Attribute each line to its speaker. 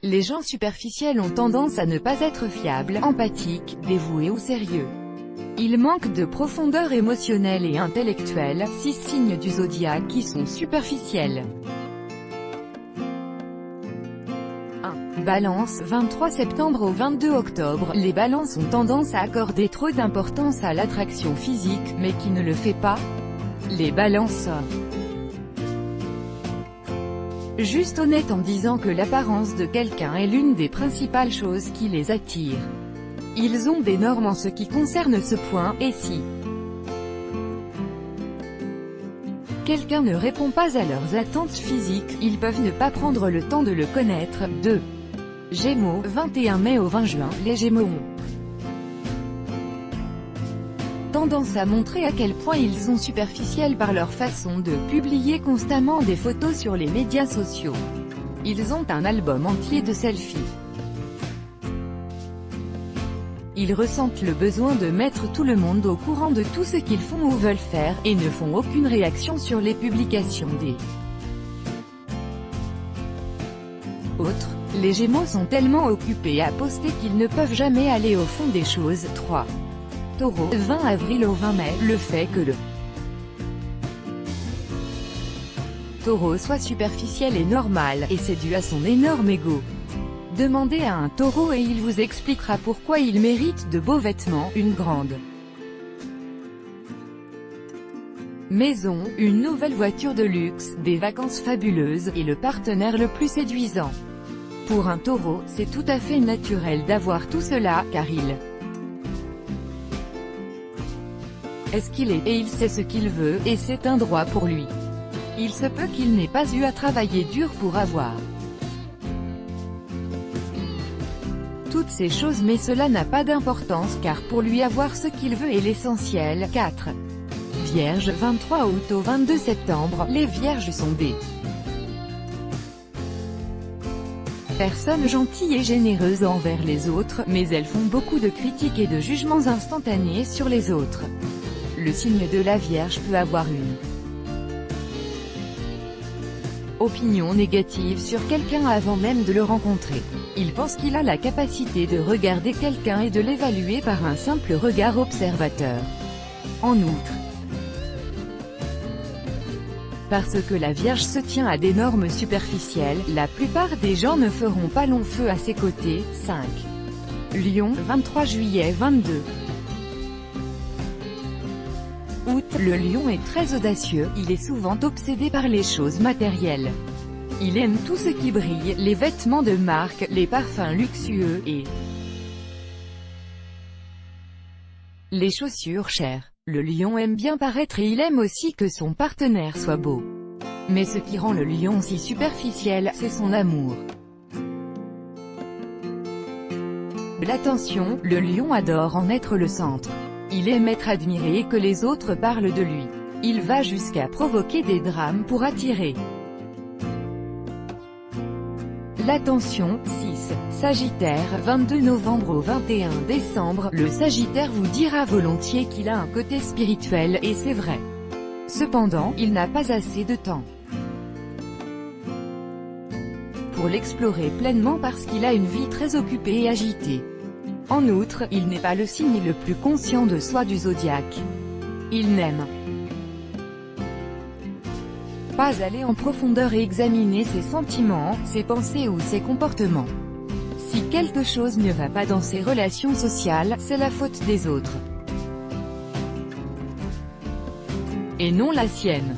Speaker 1: Les gens superficiels ont tendance à ne pas être fiables, empathiques, dévoués ou sérieux. Ils manquent de profondeur émotionnelle et intellectuelle, 6 signes du zodiaque qui sont superficiels. 1. Balance, 23 septembre au 22 octobre, les balances ont tendance à accorder trop d'importance à l'attraction physique, mais qui ne le fait pas. Les balances juste honnêtes en disant que l'apparence de quelqu'un est l'une des principales choses qui les attire. Ils ont des normes en ce qui concerne ce point, et si quelqu'un ne répond pas à leurs attentes physiques, ils peuvent ne pas prendre le temps de le connaître. 2. Gémeaux, 21 mai au 20 juin, les Gémeaux ont tendance à montrer à quel point ils sont superficiels par leur façon de publier constamment des photos sur les médias sociaux. Ils ont un album entier de selfies. Ils ressentent le besoin de mettre tout le monde au courant de tout ce qu'ils font ou veulent faire, et ne font aucune réaction sur les publications des autres. Les Gémeaux sont tellement occupés à poster qu'ils ne peuvent jamais aller au fond des choses. 3. Taureau, 20 avril au 20 mai, le fait que le Taureau soit superficiel est normal, et c'est dû à son énorme ego. Demandez à un Taureau et il vous expliquera pourquoi il mérite de beaux vêtements, une grande maison, une nouvelle voiture de luxe, des vacances fabuleuses, et le partenaire le plus séduisant. Pour un Taureau, c'est tout à fait naturel d'avoir tout cela, car il est ce qu'il est, et il sait ce qu'il veut, et c'est un droit pour lui. Il se peut qu'il n'ait pas eu à travailler dur pour avoir toutes ces choses, mais cela n'a pas d'importance, car pour lui avoir ce qu'il veut est l'essentiel. 4. Vierge, 23 août au 22 septembre, les Vierges sont des personnes gentilles et généreuses envers les autres, mais elles font beaucoup de critiques et de jugements instantanés sur les autres. Le signe de la Vierge peut avoir une opinion négative sur quelqu'un avant même de le rencontrer. Il pense qu'il a la capacité de regarder quelqu'un et de l'évaluer par un simple regard observateur. En outre, parce que la Vierge se tient à des normes superficielles, la plupart des gens ne feront pas long feu à ses côtés. 5. Lion, 23 juillet 22 août, le Lion est très audacieux, il est souvent obsédé par les choses matérielles. Il aime tout ce qui brille, les vêtements de marque, les parfums luxueux, et les chaussures chères. Le Lion aime bien paraître et il aime aussi que son partenaire soit beau. Mais ce qui rend le Lion si superficiel, c'est son amour. L'attention, le Lion adore en être le centre. Il aime être admiré et que les autres parlent de lui. Il va jusqu'à provoquer des drames pour attirer l'attention. 6. Sagittaire, 22 novembre au 21 décembre, le Sagittaire vous dira volontiers qu'il a un côté spirituel, et c'est vrai. Cependant, il n'a pas assez de temps pour l'explorer pleinement parce qu'il a une vie très occupée et agitée. En outre, il n'est pas le signe le plus conscient de soi du zodiaque. Il n'aime pas aller en profondeur et examiner ses sentiments, ses pensées ou ses comportements. Si quelque chose ne va pas dans ses relations sociales, c'est la faute des autres, et non la sienne.